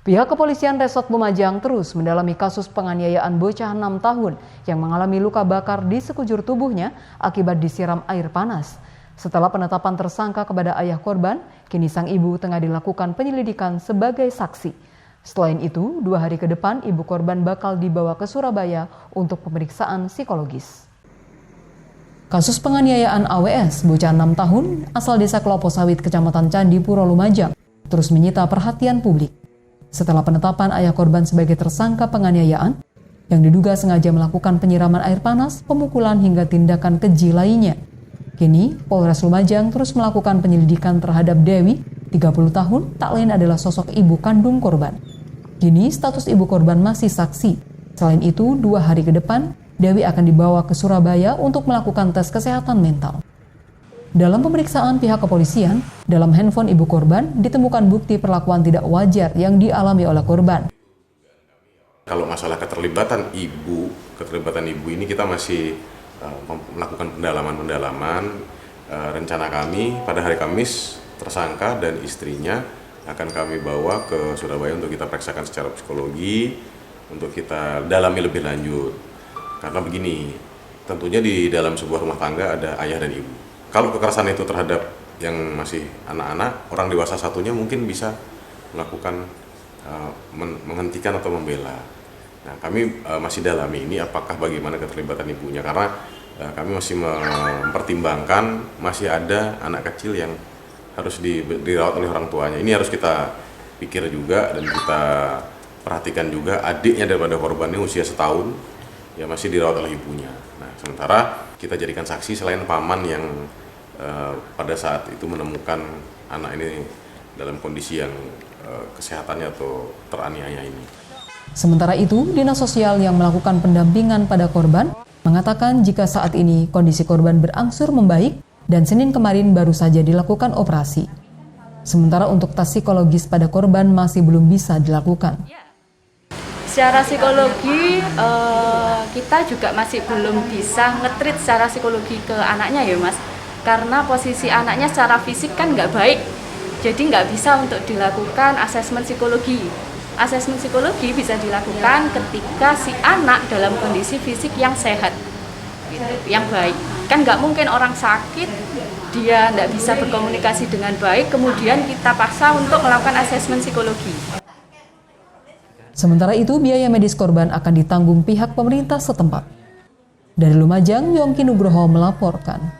Pihak kepolisian Resort Lumajang terus mendalami kasus penganiayaan bocah 6 tahun yang mengalami luka bakar di sekujur tubuhnya akibat disiram air panas. Setelah penetapan tersangka kepada ayah korban, kini sang ibu tengah dilakukan penyelidikan sebagai saksi. Selain itu, 2 hari ke depan ibu korban bakal dibawa ke Surabaya untuk pemeriksaan psikologis. Kasus penganiayaan AWS bocah 6 tahun asal desa Klopo Sawit, Kecamatan Candipuro, Lumajang, terus menyita perhatian publik. Setelah penetapan ayah korban sebagai tersangka penganiayaan, yang diduga sengaja melakukan penyiraman air panas, pemukulan hingga tindakan keji lainnya. Kini, Polres Lumajang terus melakukan penyelidikan terhadap Dewi, 30 tahun, tak lain adalah sosok ibu kandung korban. Kini, status ibu korban masih saksi. Selain itu, 2 hari ke depan, Dewi akan dibawa ke Surabaya untuk melakukan tes kesehatan mental. Dalam pemeriksaan pihak kepolisian, dalam handphone ibu korban ditemukan bukti perlakuan tidak wajar yang dialami oleh korban. Kalau masalah keterlibatan ibu ini kita masih melakukan pendalaman. Rencana kami pada hari Kamis tersangka dan istrinya akan kami bawa ke Surabaya untuk kita periksakan secara psikologi, untuk kita dalami lebih lanjut. Karena begini, tentunya di dalam sebuah rumah tangga ada ayah dan ibu. Kalau kekerasan itu terhadap yang masih anak-anak, orang dewasa satunya mungkin bisa melakukan menghentikan atau membela. Nah, kami masih dalami ini apakah bagaimana keterlibatan ibunya, karena kami masih mempertimbangkan masih ada anak kecil yang harus dirawat oleh orang tuanya. Ini harus kita pikir juga dan kita perhatikan juga adiknya daripada korban ini usia setahun, ya masih dirawat oleh ibunya. Nah, sementara kita jadikan saksi selain paman yang pada saat itu menemukan anak ini dalam kondisi yang kesehatannya atau teraniaya ini. Sementara itu, Dinas Sosial yang melakukan pendampingan pada korban mengatakan jika saat ini kondisi korban berangsur membaik dan Senin kemarin baru saja dilakukan operasi. Sementara untuk tes psikologis pada korban masih belum bisa dilakukan. Secara psikologi kita juga masih belum bisa nge-treat secara psikologi ke anaknya ya Mas, karena posisi anaknya secara fisik kan nggak baik, jadi nggak bisa untuk dilakukan asesmen psikologi. Asesmen psikologi bisa dilakukan ketika si anak dalam kondisi fisik yang sehat, yang baik. Kan nggak mungkin orang sakit dia nggak bisa berkomunikasi dengan baik, kemudian kita paksa untuk melakukan asesmen psikologi. Sementara itu, biaya medis korban akan ditanggung pihak pemerintah setempat. Dari Lumajang, Yongki Nugroho melaporkan.